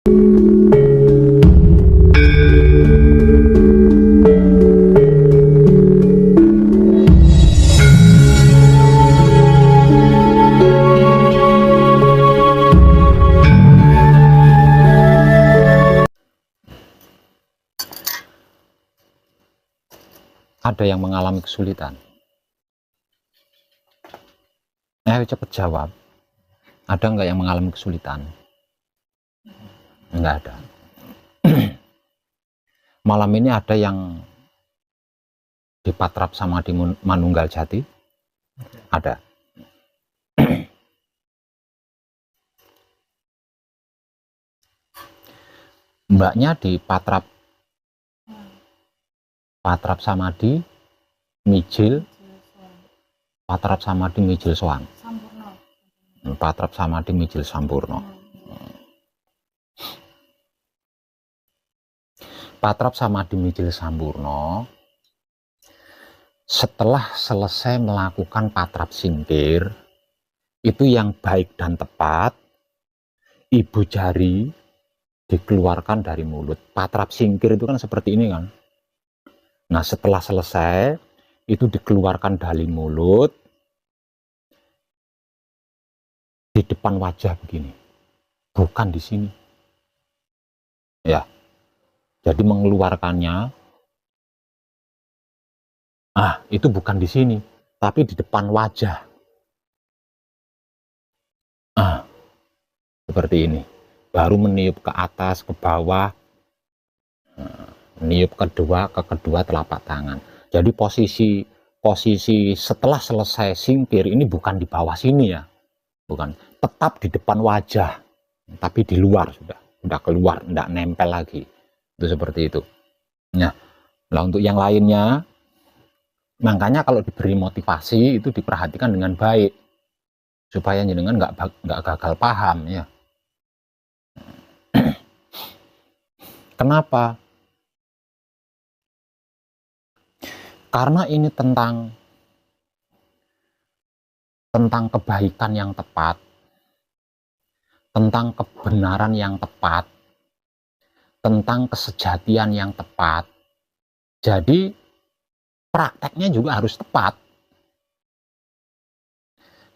Ada yang mengalami kesulitan? Ayo cepet jawab. Ada nggak yang mengalami kesulitan? Nggak ada. Malam ini ada yang di Patrap sama di Manunggal Jati? Ada. Mbaknya di Patrap Samadhi, Mijil, Patrap Samadhi, Mijil Soang. Patrap Samadhi, Mijil Sampurno. Patrap Samadhi, Mijil Sampurno, setelah selesai melakukan patrap singkir, itu yang baik dan tepat, ibu jari dikeluarkan dari mulut. Patrap singkir itu kan seperti ini kan. Nah, setelah selesai, itu dikeluarkan dari mulut, di depan wajah begini. Bukan di sini. Ya. Jadi mengeluarkannya, itu bukan di sini, tapi di depan wajah. Seperti ini. Baru meniup ke atas, ke bawah, meniup ke kedua telapak tangan. Jadi posisi setelah selesai singkir ini bukan di bawah sini ya, bukan, tetap di depan wajah, tapi di luar sudah keluar, tidak nempel lagi. Itu seperti itu. Nah, untuk yang lainnya, makanya kalau diberi motivasi itu diperhatikan dengan baik supaya jenengan nggak gagal paham ya. Kenapa? Karena ini tentang kebaikan yang tepat, tentang kebenaran yang tepat, tentang kesejatian yang tepat. Jadi prakteknya juga harus tepat.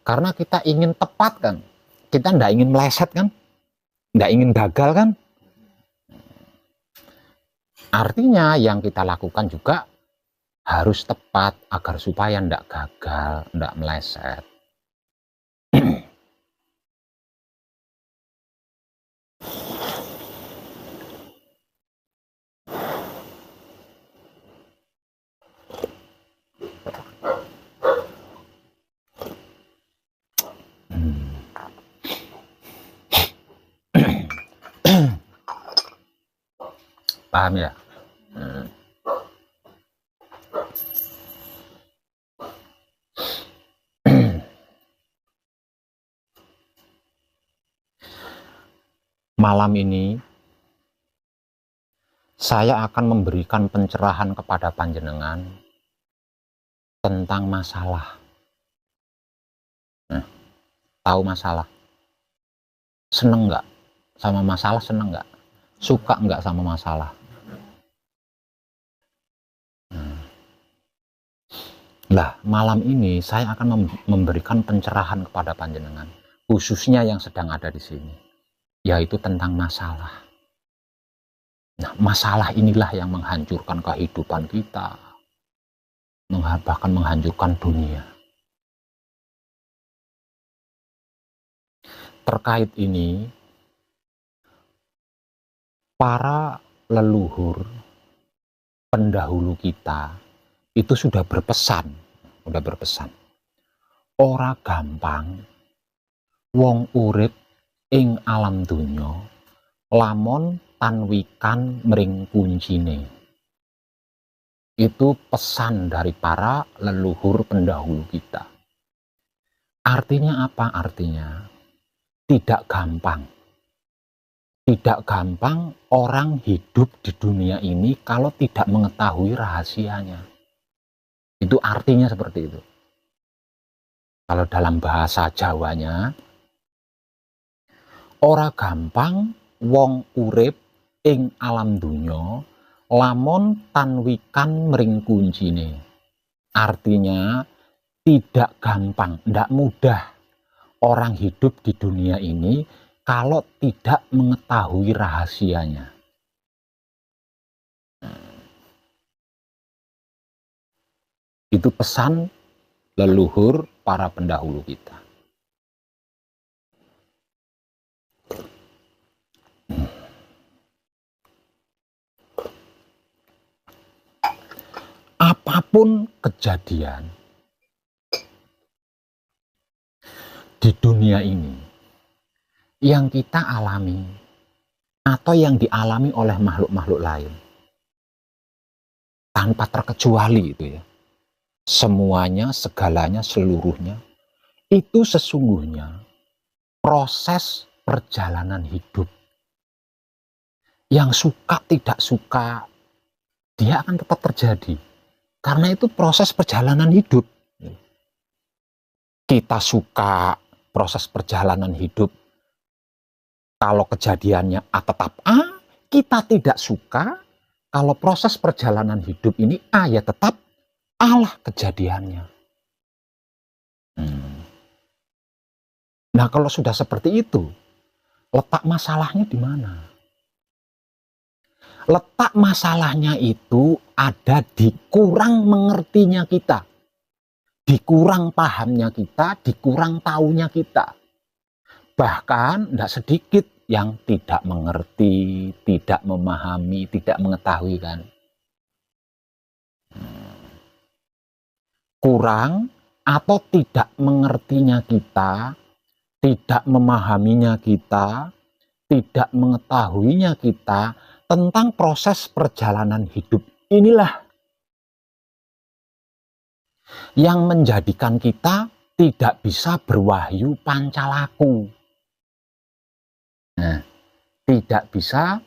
Karena kita ingin tepat kan, kita tidak ingin meleset kan, tidak ingin gagal kan. Artinya yang kita lakukan juga harus tepat agar supaya tidak gagal, tidak meleset. Paham ya? Malam ini saya akan memberikan pencerahan kepada panjenengan tentang masalah. Tahu masalah? Seneng nggak sama masalah? Seneng nggak? Suka nggak sama masalah? Lah, malam ini saya akan memberikan pencerahan kepada panjenengan, khususnya yang sedang ada di sini, yaitu tentang masalah. Nah, masalah inilah yang menghancurkan kehidupan kita, bahkan menghancurkan dunia. Terkait ini, para leluhur pendahulu kita itu sudah berpesan. Ora gampang wong urip ing alam dunya lamun tanwikan mring kuncine. Itu pesan dari para leluhur pendahulu kita. Artinya apa? Artinya tidak gampang orang hidup di dunia ini kalau tidak mengetahui rahasianya. Itu artinya seperti itu. Kalau dalam bahasa Jawanya, ora gampang wong urip ing alam dunya lamun tanwikan mring kuncine. Artinya tidak gampang, tidak mudah orang hidup di dunia ini kalau tidak mengetahui rahasianya. Itu pesan leluhur para pendahulu kita. Apapun kejadian di dunia ini yang kita alami atau yang dialami oleh makhluk-makhluk lain, tanpa terkecuali itu ya, semuanya, segalanya, seluruhnya, itu sesungguhnya proses perjalanan hidup. Yang suka tidak suka, dia akan tetap terjadi. Karena itu proses perjalanan hidup. Kita suka proses perjalanan hidup, kalau kejadiannya A tetap A, kita tidak suka kalau proses perjalanan hidup ini A ya tetap A lah kejadiannya. Nah kalau sudah seperti itu, letak masalahnya di mana? Letak masalahnya itu ada di kurang mengertinya kita, di kurang pahamnya kita, di kurang taunya kita. Bahkan tidak sedikit yang tidak mengerti, tidak memahami, tidak mengetahui kan. Kurang atau tidak mengertinya kita, tidak memahaminya kita, tidak mengetahuinya kita tentang proses perjalanan hidup inilah yang menjadikan kita tidak bisa berwahyu pancalaku. Nah, tidak bisa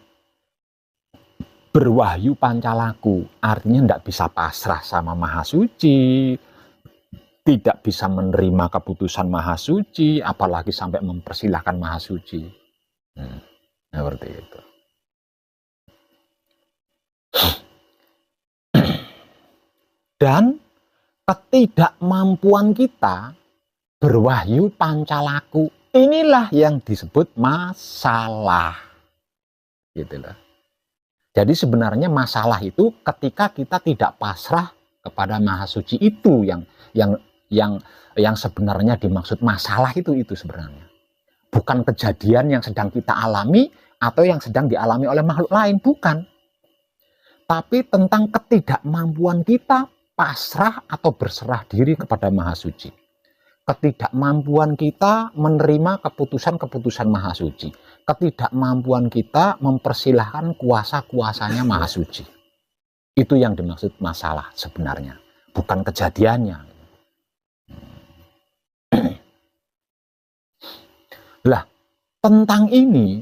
berwahyu pancalaku, artinya tidak bisa pasrah sama Maha Suci, tidak bisa menerima keputusan Maha Suci, apalagi sampai mempersilahkan Maha Suci. Seperti itu. Dan ketidakmampuan kita berwahyu pancalaku, inilah yang disebut masalah. Gitu loh. Jadi sebenarnya masalah itu ketika kita tidak pasrah kepada Maha Suci, itu yang sebenarnya dimaksud masalah itu sebenarnya. Bukan kejadian yang sedang kita alami atau yang sedang dialami oleh makhluk lain, bukan. Tapi tentang ketidakmampuan kita pasrah atau berserah diri kepada Maha Suci. Ketidakmampuan kita menerima keputusan-keputusan Maha Suci. Ketidakmampuan kita mempersilahkan kuasa-kuasanya Maha Suci. Itu yang dimaksud masalah sebenarnya, bukan kejadiannya. Lah, tentang ini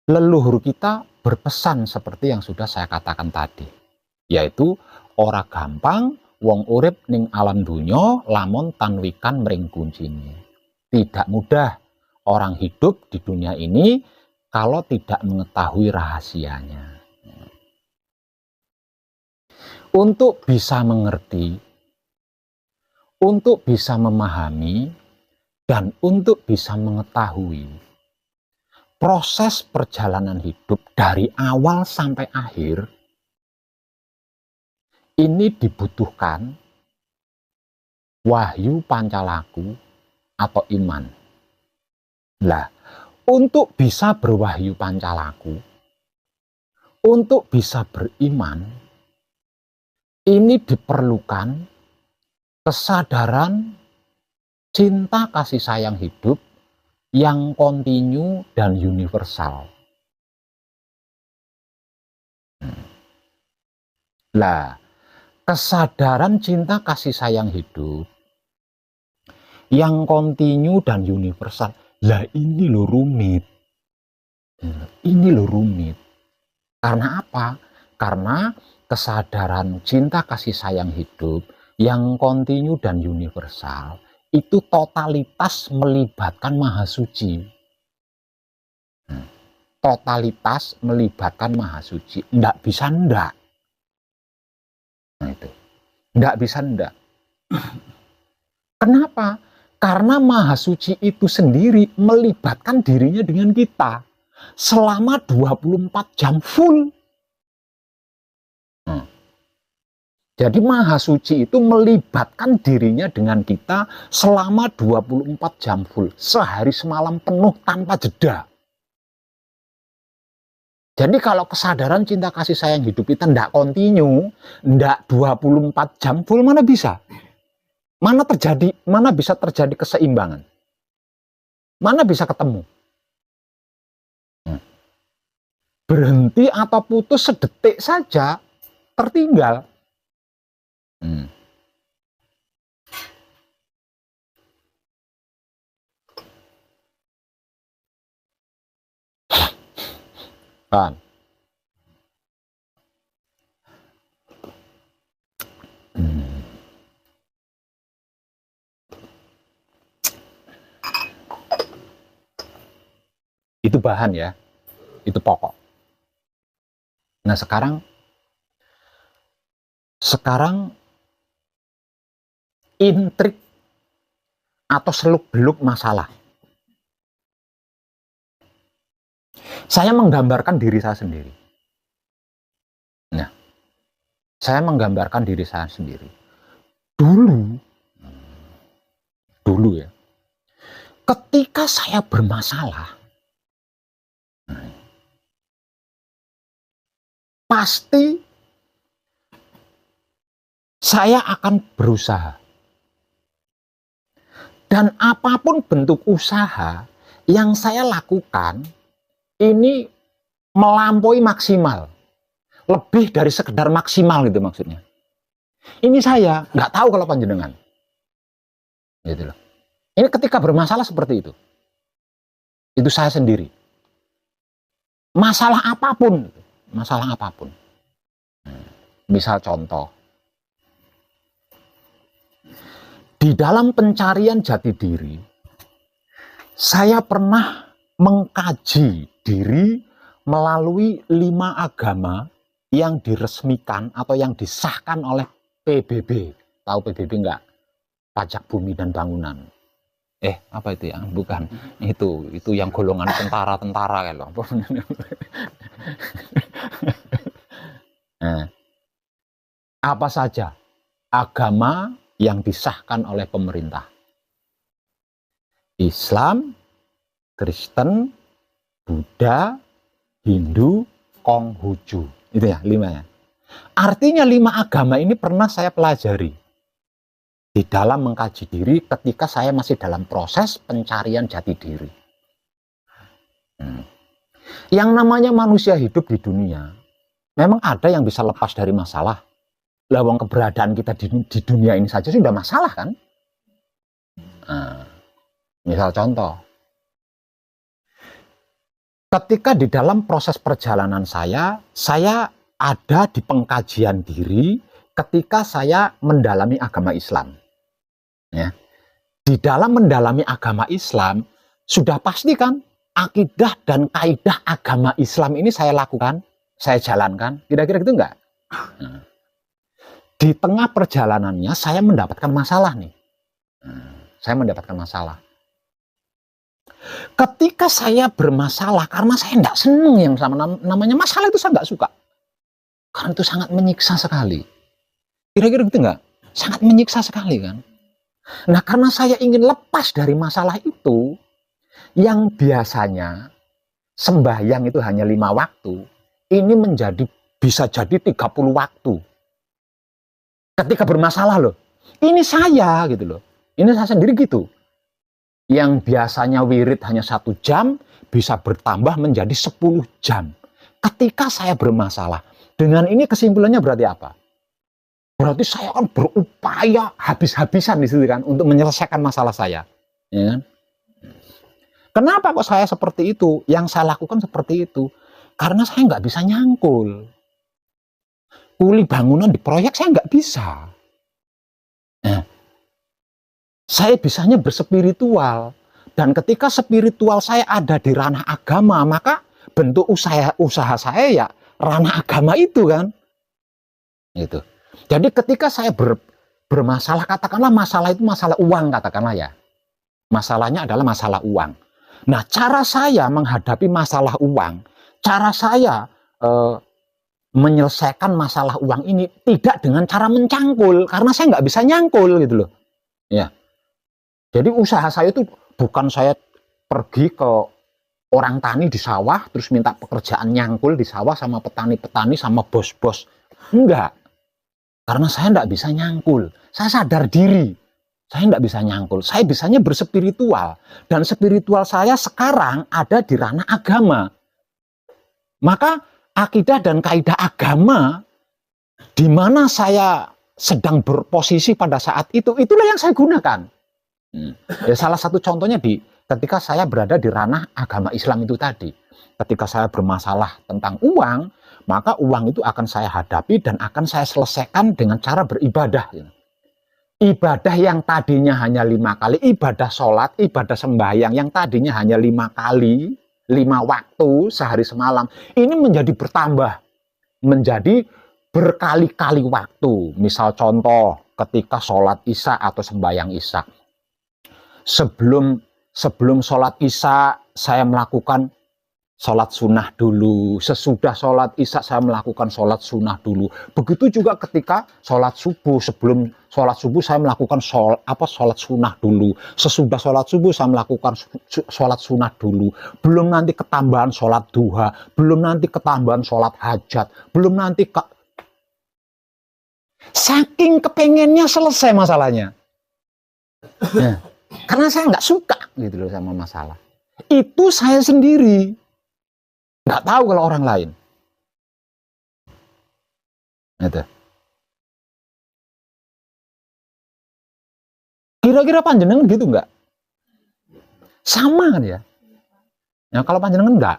leluhur kita berpesan seperti yang sudah saya katakan tadi, yaitu ora gampang wong urip ning alam dunya lamun tanwikan mring kuncine. Tidak mudah orang hidup di dunia ini kalau tidak mengetahui rahasianya. Untuk bisa mengerti, untuk bisa memahami, dan untuk bisa mengetahui proses perjalanan hidup dari awal sampai akhir, ini dibutuhkan wahyu pancalaku atau iman. Lah, untuk bisa berwahyu pancalaku, untuk bisa beriman, ini diperlukan kesadaran cinta kasih sayang hidup yang kontinu dan universal. Lah, kesadaran cinta kasih sayang hidup yang kontinu dan universal, lah ini loh rumit. Ini loh rumit. Karena apa? Karena kesadaran cinta kasih sayang hidup yang kontinu dan universal itu totalitas melibatkan Maha Suci. totalitas melibatkan Maha Suci. Nggak bisa ndak. Nah itu. Nggak bisa ndak. Kenapa? Karena Maha Suci itu sendiri melibatkan dirinya dengan kita selama 24 jam full. Jadi Maha Suci itu melibatkan dirinya dengan kita selama 24 jam full. Sehari semalam penuh tanpa jeda. Jadi kalau kesadaran cinta kasih sayang hidup kita tidak kontinu, tidak 24 jam full, mana bisa? Mana bisa terjadi keseimbangan? Mana bisa ketemu? Berhenti atau putus sedetik saja, tertinggal. Kan? Itu bahan ya, itu pokok. Nah sekarang intrik atau seluk-beluk masalah. Saya menggambarkan diri saya sendiri. Nah, saya menggambarkan diri saya sendiri. Dulu ya, ketika saya bermasalah, pasti saya akan berusaha. Dan apapun bentuk usaha yang saya lakukan, ini melampaui maksimal. Lebih dari sekedar maksimal gitu maksudnya. Ini saya nggak tahu kalau panjenengan. Gitu loh. Ini ketika bermasalah seperti itu. Itu saya sendiri. Masalah apapun. Masalah apapun. Misal contoh. Di dalam pencarian jati diri, saya pernah mengkaji diri melalui 5 agama yang diresmikan atau yang disahkan oleh PBB. Tahu PBB enggak? Pajak Bumi dan Bangunan. Apa itu ya? Bukan. Itu yang golongan tentara-tentara kan loh. Nah, apa saja agama yang disahkan oleh pemerintah? Islam, Kristen, Buddha, Hindu, Konghucu. Itu ya, 5 ya. Artinya 5 agama ini pernah saya pelajari di dalam mengkaji diri ketika saya masih dalam proses pencarian jati diri. Yang namanya manusia hidup di dunia, memang ada yang bisa lepas dari masalah. Lawang keberadaan kita di dunia ini saja sudah masalah kan? Misal contoh, ketika di dalam proses perjalanan saya ada di pengkajian diri ketika saya mendalami agama Islam. Ya. Di dalam mendalami agama Islam, sudah pasti kan akidah dan kaidah agama Islam ini saya lakukan, saya jalankan, kira-kira gitu enggak? Di tengah perjalanannya saya mendapatkan masalah nih. Saya mendapatkan masalah. Ketika saya bermasalah, karena saya tidak senang yang sama namanya masalah itu saya nggak suka. Karena itu sangat menyiksa sekali. Kira-kira gitu nggak? Sangat menyiksa sekali kan? Nah karena saya ingin lepas dari masalah itu, yang biasanya sembahyang itu hanya 5 waktu, ini bisa jadi 30 waktu. Ketika bermasalah loh, ini saya gitu loh, ini saya sendiri gitu. Yang biasanya wirid hanya 1 jam, bisa bertambah menjadi 10 jam. Ketika saya bermasalah, dengan ini kesimpulannya berarti apa? Berarti saya akan berupaya habis-habisan di situ kan, untuk menyelesaikan masalah saya. Ya kan? Kenapa kok saya seperti itu? Yang saya lakukan seperti itu, karena saya nggak bisa nyangkul. Kuli bangunan di proyek saya nggak bisa. Nah, saya bisanya berspiritual. Dan ketika spiritual saya ada di ranah agama, maka bentuk usaha saya ya ranah agama itu kan. Gitu. Jadi ketika saya bermasalah, katakanlah masalah itu masalah uang, katakanlah ya. Masalahnya adalah masalah uang. Nah, cara saya menghadapi masalah uang, cara saya menyelesaikan masalah uang ini tidak dengan cara mencangkul, karena saya nggak bisa nyangkul gitu loh. Ya. Jadi usaha saya itu bukan saya pergi ke orang tani di sawah, terus minta pekerjaan nyangkul di sawah sama petani-petani sama bos-bos. Enggak. Karena saya enggak bisa nyangkul. Saya sadar diri. Saya enggak bisa nyangkul. Saya bisanya berspiritual. Dan spiritual saya sekarang ada di ranah agama. Maka akidah dan kaidah agama di mana saya sedang berposisi pada saat itu, itulah yang saya gunakan. Ya, salah satu contohnya ketika saya berada di ranah agama Islam itu tadi. Ketika saya bermasalah tentang uang, maka uang itu akan saya hadapi dan akan saya selesaikan dengan cara beribadah. Ibadah yang tadinya hanya 5 kali, ibadah sholat, ibadah sembahyang yang tadinya hanya 5 kali, 5 waktu sehari semalam, ini menjadi bertambah, menjadi berkali-kali waktu. Misal contoh, ketika sholat isya atau sembahyang isya. Sebelum sholat isya, saya melakukan sholat sunnah dulu. Sesudah sholat isya, saya melakukan sholat sunnah dulu. Begitu juga ketika sholat subuh. Sebelum sholat subuh, saya melakukan sholat sunnah dulu. Sesudah sholat subuh, saya melakukan sholat sunnah dulu. Belum nanti ketambahan sholat duha. Belum nanti ketambahan sholat hajat. Belum nanti saking kepengennya selesai masalahnya. Ya. Karena saya nggak suka gitu loh sama masalah. Itu saya sendiri. Nggak tahu kalau orang lain. Gitu. Kira-kira panjenengan gitu nggak? Sama kan ya? Nah, kalau panjenengan nggak.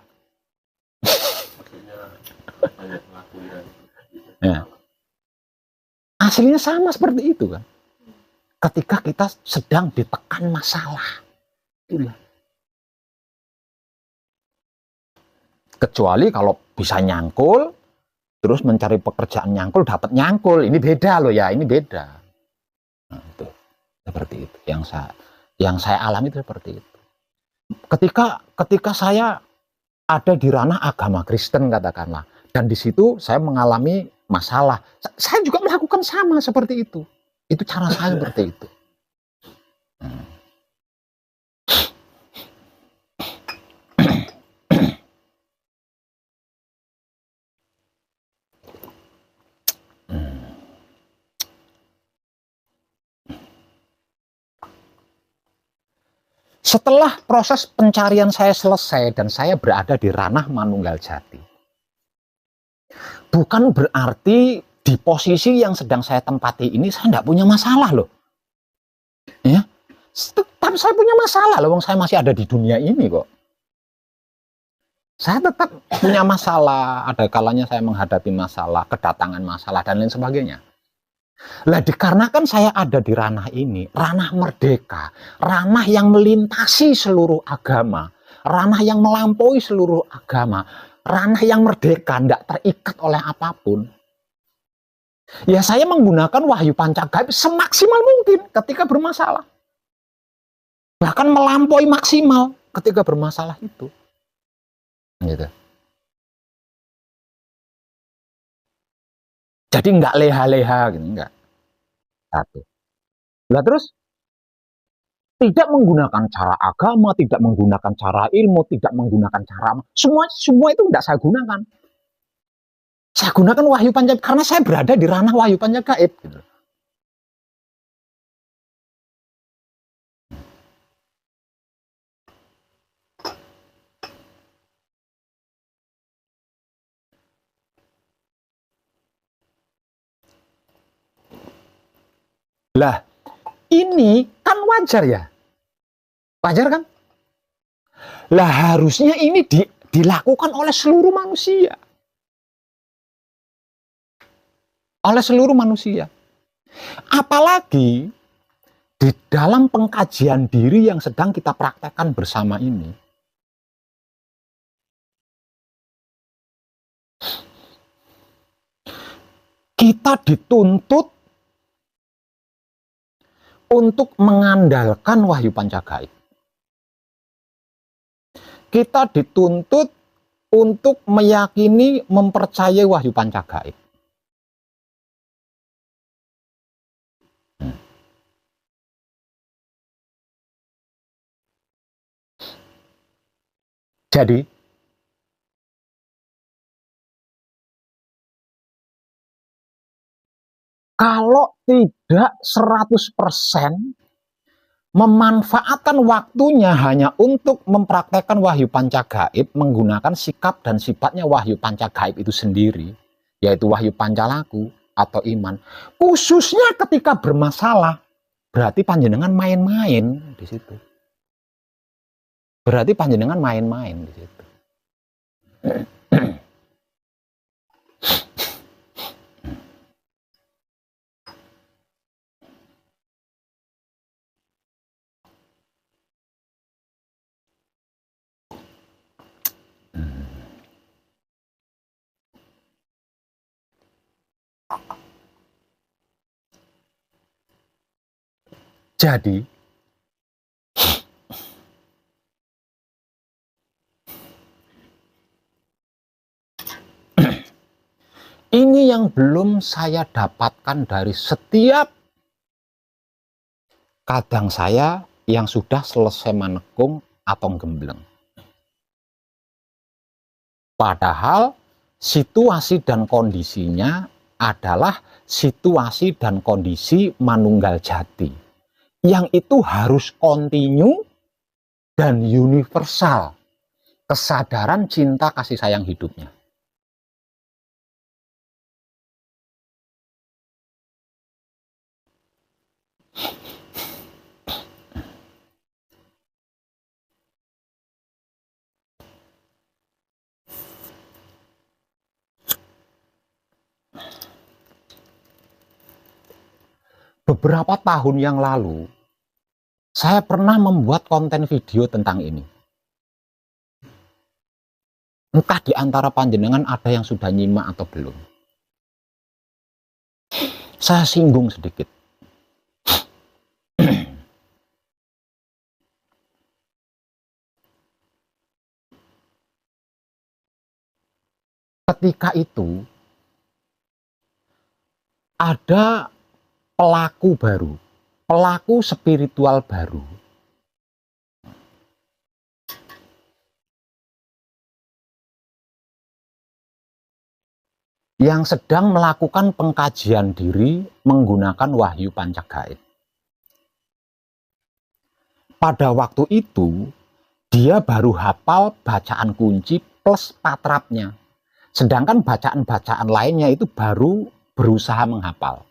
Ya. Aslinya sama seperti itu kan. Ketika kita sedang ditekan masalah. Itulah. Kecuali kalau bisa nyangkul, terus mencari pekerjaan nyangkul, dapat nyangkul. Ini beda loh ya, ini beda. Nah, itu. Seperti itu. Yang saya alami itu seperti itu. Ketika saya ada di ranah agama Kristen katakanlah, dan di situ saya mengalami masalah, saya juga melakukan sama seperti itu. Itu cara saya seperti itu. Setelah proses pencarian saya selesai dan saya berada di ranah manunggal jati, bukan berarti di posisi yang sedang saya tempati ini saya tidak punya masalah loh. Ya, tetap saya punya masalah loh, saya masih ada di dunia ini kok. Saya tetap punya masalah, ada kalanya saya menghadapi masalah, kedatangan masalah dan lain sebagainya. Lah dikarenakan saya ada di ranah ini, ranah merdeka, ranah yang melintasi seluruh agama, ranah yang melampaui seluruh agama, ranah yang merdeka, tidak terikat oleh apapun. Ya saya menggunakan wahyu pancagaib semaksimal mungkin ketika bermasalah. Bahkan melampaui maksimal ketika bermasalah itu. Gitu. Jadi nggak leha-leha gitu, nggak. Satu. Nah terus tidak menggunakan cara agama, tidak menggunakan cara ilmu, tidak menggunakan cara semua itu tidak saya gunakan. Saya gunakan wahyu pancagaib karena saya berada di ranah wahyu pancagaib. Gitu. Lah, ini kan wajar ya? Wajar kan? Lah harusnya ini dilakukan oleh seluruh manusia. Oleh seluruh manusia. Apalagi di dalam pengkajian diri yang sedang kita praktekkan bersama ini. kita dituntut untuk mengandalkan wahyu pancagaib. Kita dituntut untuk meyakini, mempercayai wahyu pancagaib. Jadi, kalau tidak 100% memanfaatkan waktunya hanya untuk mempraktekkan wahyu pancagaib menggunakan sikap dan sifatnya wahyu pancagaib itu sendiri, yaitu wahyu pancalaku atau iman, khususnya ketika bermasalah, berarti panjenengan main-main di situ. Berarti panjenengan main-main di situ. Jadi, ini yang belum saya dapatkan dari setiap kadang saya yang sudah selesai manekung atau gembleng. Padahal situasi dan kondisinya adalah situasi dan kondisi manunggal jati, yang itu harus kontinu dan universal, kesadaran cinta kasih sayang hidupnya. Beberapa tahun yang lalu, saya pernah membuat konten video tentang ini. Entah di antara panjenengan ada yang sudah nyimak atau belum. Saya singgung sedikit. Ketika itu, ada pelaku baru, pelaku spiritual baru. Yang sedang melakukan pengkajian diri menggunakan wahyu pancagaib. Pada waktu itu, dia baru hafal bacaan kunci plus patrapnya. Sedangkan bacaan-bacaan lainnya itu baru berusaha menghafal.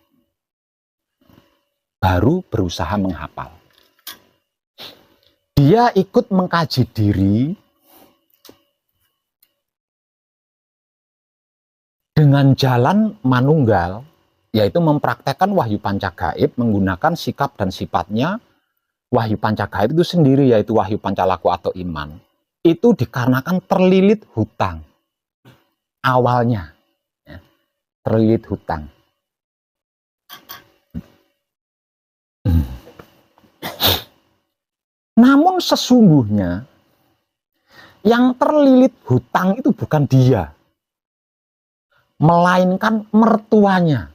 Dia ikut mengkaji diri dengan jalan manunggal, yaitu mempraktekkan wahyu pancagaib menggunakan sikap dan sifatnya wahyu pancagaib itu sendiri, yaitu wahyu pancalaku atau iman. Itu dikarenakan terlilit hutang. Awalnya, ya, terlilit hutang. Namun sesungguhnya yang terlilit hutang itu bukan dia, melainkan mertuanya.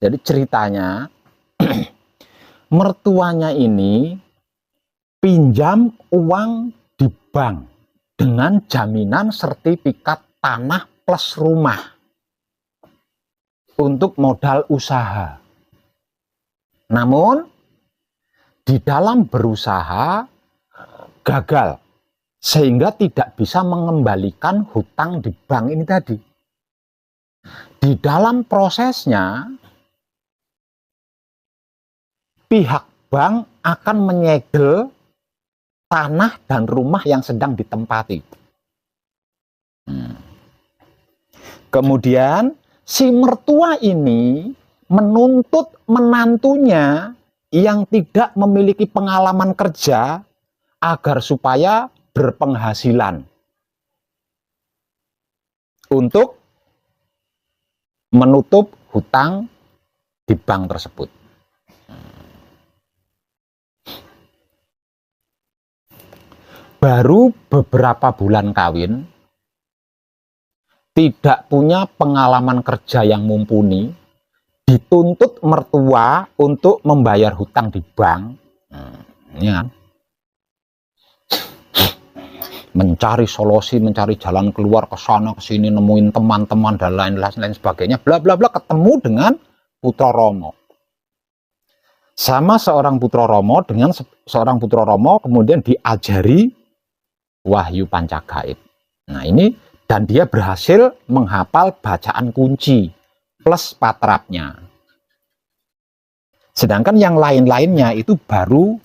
Jadi ceritanya, mertuanya ini pinjam uang di bank dengan jaminan sertifikat tanah plus rumah untuk modal usaha. Namun di dalam berusaha gagal, sehingga tidak bisa mengembalikan hutang di bank ini tadi. Di dalam prosesnya, pihak bank akan menyegel tanah dan rumah yang sedang ditempati. Kemudian si mertua ini menuntut menantunya yang tidak memiliki pengalaman kerja agar supaya berpenghasilan untuk menutup hutang di bank tersebut. Baru beberapa bulan kawin, tidak punya pengalaman kerja yang mumpuni, dituntut mertua untuk membayar hutang di bank. Ini kan mencari solusi, mencari jalan keluar ke sana ke sini, nemuin teman-teman dan lain-lain sebagainya, bla bla bla, ketemu dengan Putra Romo. Sama seorang Putra Romo dengan seorang Putra Romo kemudian diajari Wahyu Pancagaib. Nah, ini dan dia berhasil menghafal bacaan kunci plus patrapnya. Sedangkan yang lain-lainnya itu baru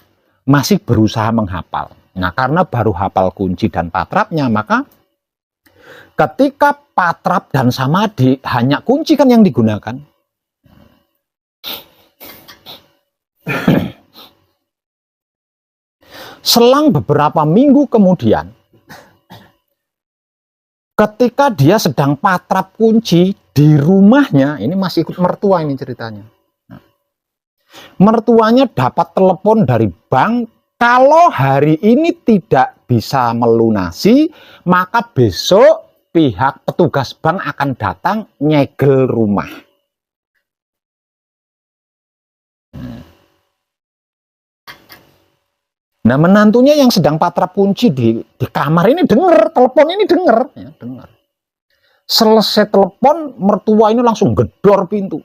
masih berusaha menghafal. Nah, karena baru hafal kunci dan patrapnya, maka ketika patrap dan samadhi hanya kunci kan yang digunakan. Selang beberapa minggu kemudian, ketika dia sedang patrap kunci di rumahnya, ini masih ikut mertua ini ceritanya. Mertuanya dapat telepon dari bank, kalau hari ini tidak bisa melunasi, maka besok pihak petugas bank akan datang nyegel rumah. Nah, menantunya yang sedang patrap kunci di kamar ini dengar, telepon ini dengar. Ya, dengar. Selesai telepon, mertua ini langsung gedor pintu.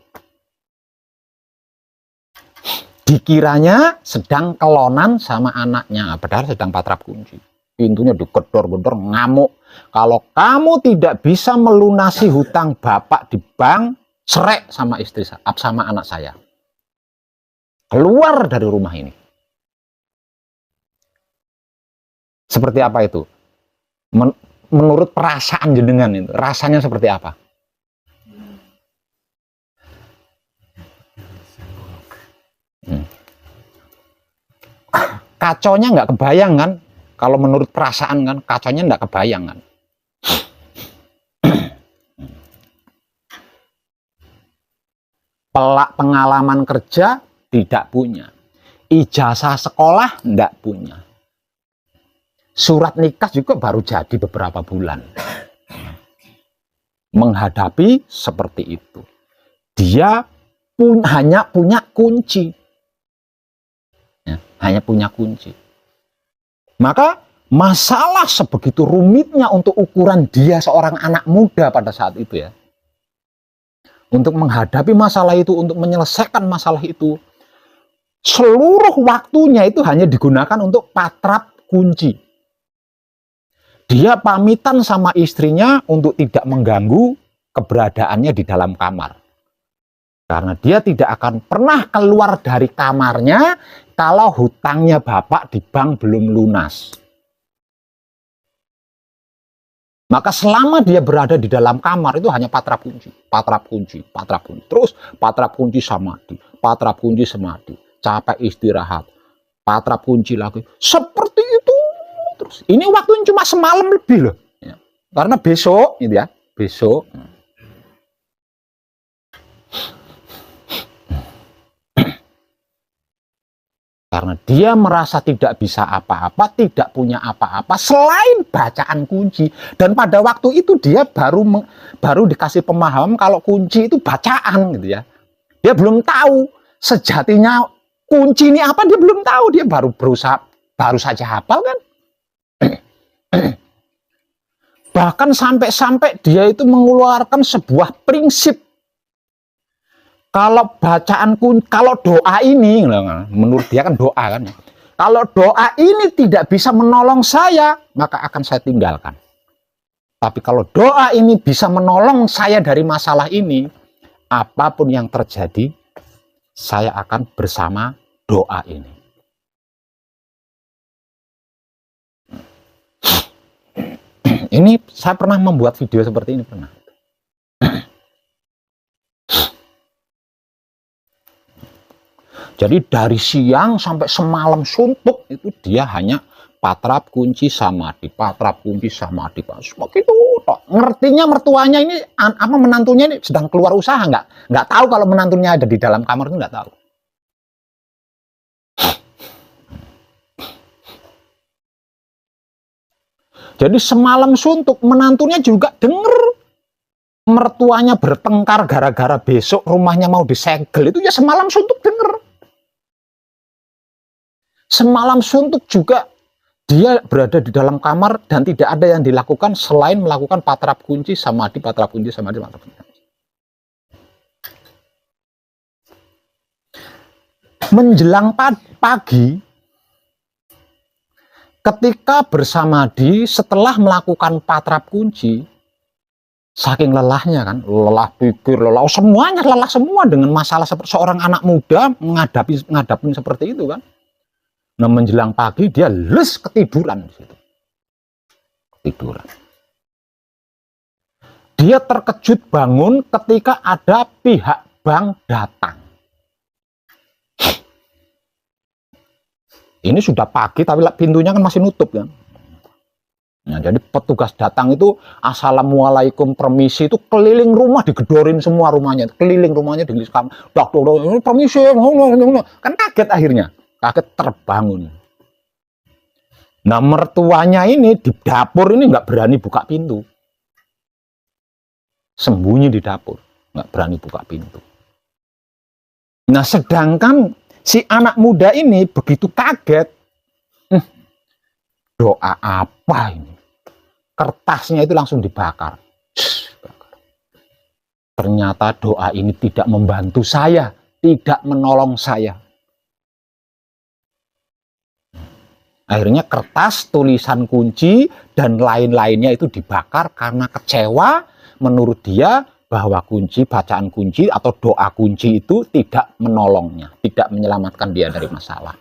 Dikiranya sedang kelonan sama anaknya, padahal sedang patrap kunci. Pintunya digedor-gedor, ngamuk. Kalau kamu tidak bisa melunasi hutang bapak di bank, cerai sama istri saya, sama anak saya. Keluar dari rumah ini. Seperti apa itu? Menurut perasaan jenengan itu, rasanya seperti apa? Kacaunya nggak kebayang kan? Kalau menurut perasaan kan, kacaunya nggak kebayang kan? Pengalaman kerja tidak punya, ijazah sekolah nggak punya, surat nikah juga baru jadi beberapa bulan. Menghadapi seperti itu, dia hanya punya kunci. Hanya punya kunci. Maka masalah sebegitu rumitnya untuk ukuran dia seorang anak muda pada saat itu ya. Untuk menghadapi masalah itu, untuk menyelesaikan masalah itu, seluruh waktunya itu hanya digunakan untuk patrap kunci. Dia pamitan sama istrinya untuk tidak mengganggu keberadaannya di dalam kamar. Karena dia tidak akan pernah keluar dari kamarnya kalau hutangnya bapak di bank belum lunas. Maka selama dia berada di dalam kamar itu hanya patrap kunci, patrap kunci, patrap kunci. Terus patrap kunci samadhi, patrap kunci samadhi. Capek istirahat, patrap kunci lagi. Seperti itu terus. Ini waktunya cuma semalam lebih loh. Ya. Karena besok, gitu ya, besok. Karena dia merasa tidak bisa apa-apa, tidak punya apa-apa selain bacaan kunci. Dan pada waktu itu dia baru dikasih pemahaman kalau kunci itu bacaan gitu ya. Dia belum tahu sejatinya kunci ini apa, dia belum tahu. Dia baru saja hafal kan. Bahkan sampai-sampai dia itu mengeluarkan sebuah prinsip. Kalau bacaan kalau doa ini, menurut dia kan doa kan, kalau doa ini tidak bisa menolong saya, maka akan saya tinggalkan. Tapi kalau doa ini bisa menolong saya dari masalah ini, apapun yang terjadi, saya akan bersama doa ini. Ini saya pernah membuat video seperti ini, pernah. Jadi dari siang sampai semalam suntuk itu dia hanya patrap kunci samadhi, patrap kunci samadhi, begitu tok. Ngertinya mertuanya ini apa, menantunya ini sedang keluar usaha, nggak tahu kalau menantunya ada di dalam kamar itu, nggak tahu. Jadi semalam suntuk, menantunya juga denger mertuanya bertengkar gara-gara besok rumahnya mau disegel, itu ya semalam suntuk denger. Semalam suntuk juga dia berada di dalam kamar dan tidak ada yang dilakukan selain melakukan patrap kunci samadhi, patrap kunci samadhi, patrap kunci. Menjelang pagi, ketika bersamadhi setelah melakukan patrap kunci, saking lelahnya kan, lelah pikir, lelah semuanya, lelah semua dengan masalah seperti seorang anak muda menghadapi seperti itu kan. Nah, menjelang pagi dia les ketiduran di situ. Ketiduran. Dia terkejut bangun ketika ada pihak bank datang. Ini sudah pagi tapi pintunya kan masih nutup kan. Nah, jadi petugas datang itu assalamualaikum, permisi, itu keliling rumah, digedorin semua rumahnya, keliling rumahnya, permisi, kan kaget akhirnya. Kaget terbangun. Nah, mertuanya ini di dapur ini nggak berani buka pintu. Sembunyi di dapur, nggak berani buka pintu. Nah, sedangkan si anak muda ini begitu kaget, doa apa ini? Kertasnya itu langsung dibakar. Ternyata doa ini tidak membantu saya, tidak menolong saya. Akhirnya kertas, tulisan kunci, dan lain-lainnya itu dibakar karena kecewa menurut dia bahwa kunci, bacaan kunci atau doa kunci itu tidak menolongnya, tidak menyelamatkan dia dari masalah.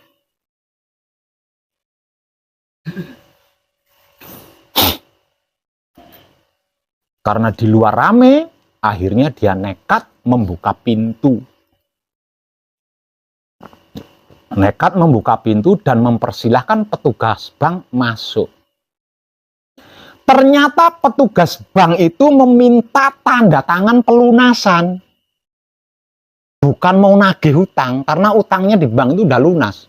Karena di luar rame, akhirnya dia nekat membuka pintu. Nekat membuka pintu dan mempersilahkan petugas bank masuk. Ternyata petugas bank itu meminta tanda tangan pelunasan. Bukan mau nagih hutang, karena utangnya di bank itu udah lunas.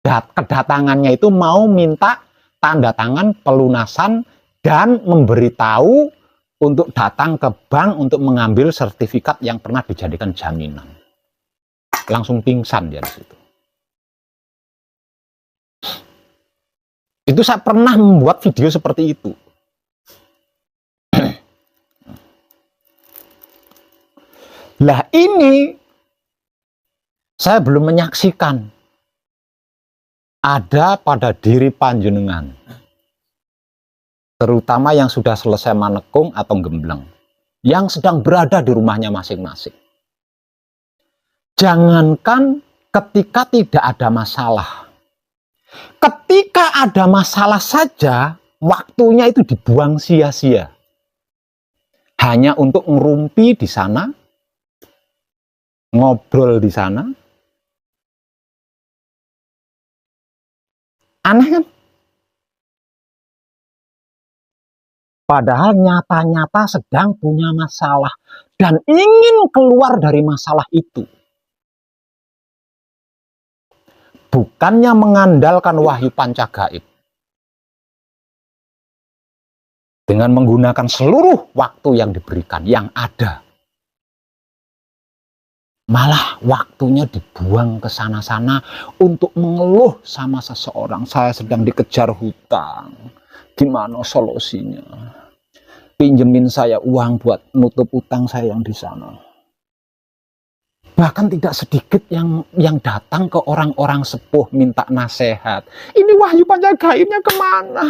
Kedatangannya itu mau minta tanda tangan pelunasan dan memberitahu untuk datang ke bank untuk mengambil sertifikat yang pernah dijadikan jaminan. Langsung pingsan dia di situ. Itu saya pernah membuat video seperti itu. Lah ini saya belum menyaksikan ada pada diri panjenengan, terutama yang sudah selesai manekung atau gembleng, yang sedang berada di rumahnya masing-masing. Jangankan ketika tidak ada masalah, ketika ada masalah saja, waktunya itu dibuang sia-sia. Hanya untuk ngerumpi di sana, ngobrol di sana. Aneh kan? Padahal nyata-nyata sedang punya masalah dan ingin keluar dari masalah itu. Bukannya mengandalkan wahyu pancagaib. Dengan menggunakan seluruh waktu yang diberikan, yang ada. Malah waktunya dibuang ke sana-sana untuk mengeluh sama seseorang. Saya sedang dikejar hutang. Gimana solusinya? Pinjemin saya uang buat nutup utang saya yang di sana. Bahkan tidak sedikit yang datang ke orang-orang sepuh minta nasihat. Ini wahyu pancagaibnya kemana?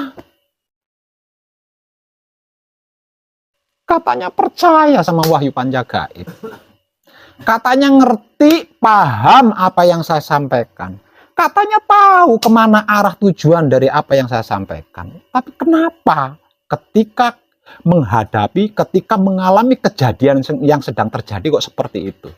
Katanya percaya sama wahyu pancagaib. Katanya ngerti, paham apa yang saya sampaikan. Katanya tahu kemana arah tujuan dari apa yang saya sampaikan. Tapi kenapa ketika menghadapi, ketika mengalami kejadian yang sedang terjadi kok seperti itu?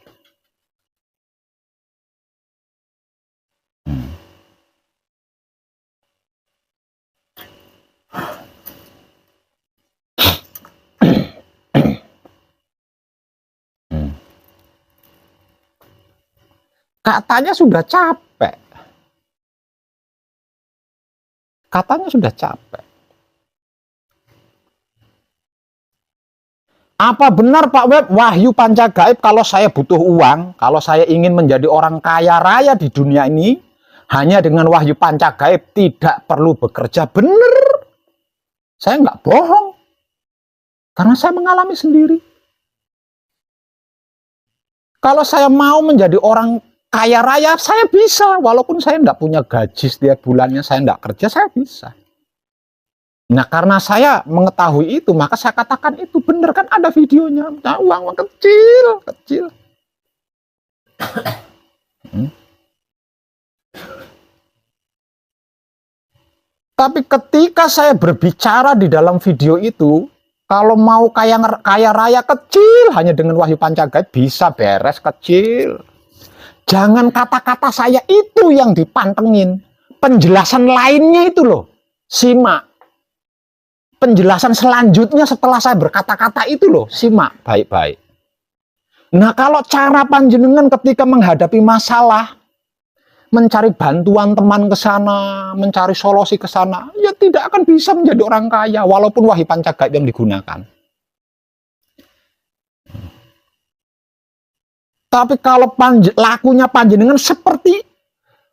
Katanya sudah capek. Katanya sudah capek. Apa benar Pak Web, wahyu panca gaib kalau saya butuh uang, kalau saya ingin menjadi orang kaya raya di dunia ini, hanya dengan wahyu panca gaib, tidak perlu bekerja? Benar. Saya nggak bohong. Karena saya mengalami sendiri. Kalau saya mau menjadi orang kaya raya, saya bisa. Walaupun saya nggak punya gaji setiap bulannya, saya nggak kerja, saya bisa. Nah, karena saya mengetahui itu, maka saya katakan itu benar, kan ada videonya. Nah, uang kecil. Tapi ketika saya berbicara di dalam video itu, kalau mau kaya raya kecil, hanya dengan wahyu panca gaib bisa beres kecil. Jangan kata-kata saya itu yang dipantengin. Penjelasan lainnya itu loh, simak. Penjelasan selanjutnya setelah saya berkata-kata itu loh, simak baik-baik. Nah, kalau cara panjenengan ketika menghadapi masalah, mencari bantuan teman ke sana, mencari solusi ke sana, ya tidak akan bisa menjadi orang kaya walaupun wahyu panca gaib yang digunakan. Tapi kalau lakunya panjenengan seperti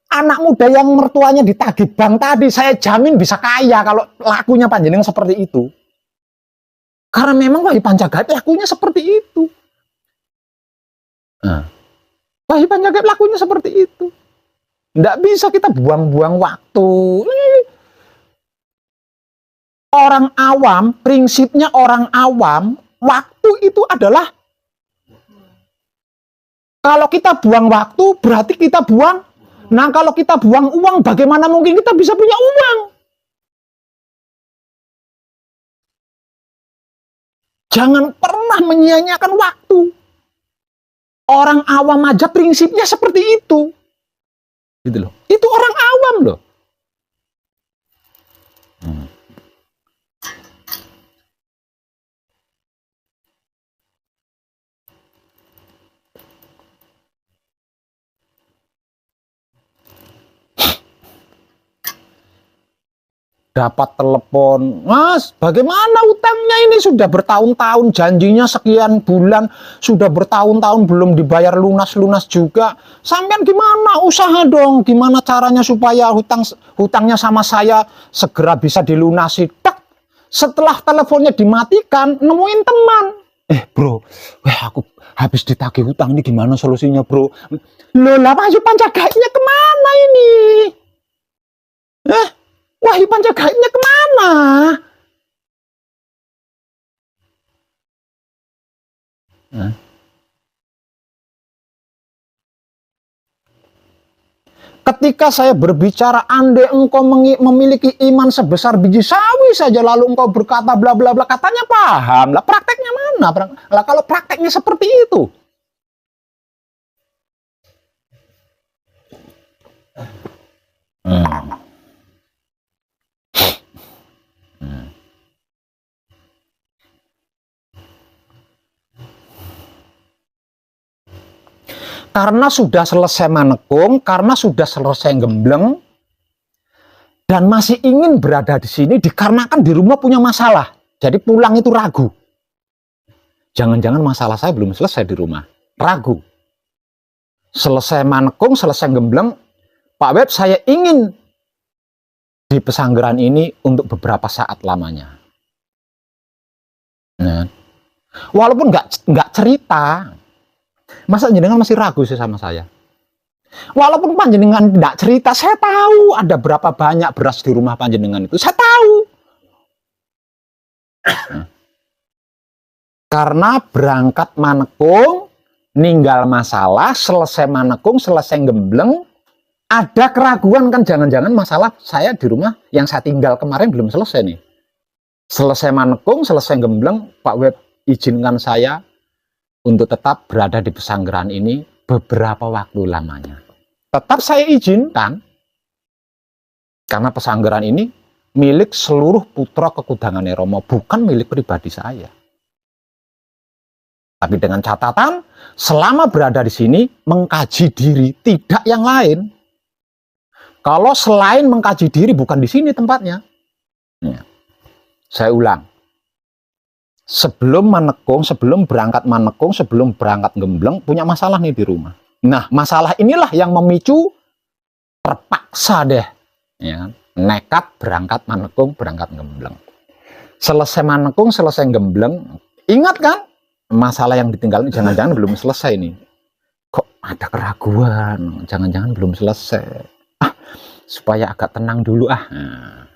anak muda yang mertuanya ditagih bank tadi, saya jamin bisa kaya kalau lakunya panjenengan seperti itu. Karena memang wahyu panca gaib lakunya seperti itu. Nah, wahyu panca gaib lakunya seperti itu. Nggak bisa kita buang-buang waktu. Orang awam, prinsipnya orang awam, waktu itu adalah, kalau kita buang waktu, berarti kita buang. Nah, kalau kita buang uang, bagaimana mungkin kita bisa punya uang? Jangan pernah menyia-nyiakan waktu. Orang awam aja prinsipnya seperti itu. Gitu loh. Itu orang awam loh. Dapat telepon, Mas, bagaimana utangnya ini? Sudah bertahun-tahun, janjinya sekian bulan, sudah bertahun-tahun belum dibayar lunas-lunas juga. Sampean gimana? Usaha dong, gimana caranya supaya hutangnya sama saya segera bisa dilunasi. Tak, setelah teleponnya dimatikan, nemuin teman. Bro, aku habis ditagih hutang ini, gimana solusinya bro? Loh lah, wahyu panca gaibnya kemana ini? Wahyu panca gaibnya kemana? Ketika saya berbicara, andai engkau memiliki iman sebesar biji sawi saja, lalu engkau berkata bla bla bla, katanya paham. Lah prakteknya mana? Lah kalau prakteknya seperti itu. Karena sudah selesai manekung, karena sudah selesai gembleng, dan masih ingin berada di sini dikarenakan di rumah punya masalah. Jadi pulang itu ragu. Jangan-jangan masalah saya belum selesai di rumah. Ragu. Selesai manekung, selesai gembleng, Pak Web, saya ingin di pesanggeran ini untuk beberapa saat lamanya. Nah, walaupun nggak cerita, masa jenengan masih ragu sih sama saya? Walaupun panjenengan tidak cerita, saya tahu ada berapa banyak beras di rumah panjenengan itu. Saya tahu. Karena berangkat manekung, ninggal masalah, selesai manekung, selesai gembleng, ada keraguan kan, jangan-jangan masalah saya di rumah yang saya tinggal kemarin belum selesai nih. Selesai manekung, selesai gembleng, Pak Web izinkan saya untuk tetap berada di pesanggeran ini beberapa waktu lamanya. Tetap saya izinkan, karena pesanggeran ini milik seluruh putra kekudangan Romo, bukan milik pribadi saya. Tapi dengan catatan, selama berada di sini, mengkaji diri, tidak yang lain. Kalau selain mengkaji diri, bukan di sini tempatnya. Ya. Saya ulang. Sebelum manekung, sebelum berangkat manekung, sebelum berangkat gembleng, punya masalah nih di rumah. Nah, masalah inilah yang memicu terpaksa deh, ya, nekat berangkat manekung, berangkat gembleng. Selesai manekung, selesai gembleng, ingat kan? Masalah yang ditinggalin jangan-jangan belum selesai nih. Kok ada keraguan? Jangan-jangan belum selesai. Supaya agak tenang dulu Nah,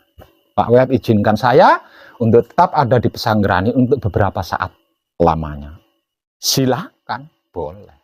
Pak Web izinkan saya untuk tetap ada di Pesanggrahan untuk beberapa saat lamanya. Silakan, boleh.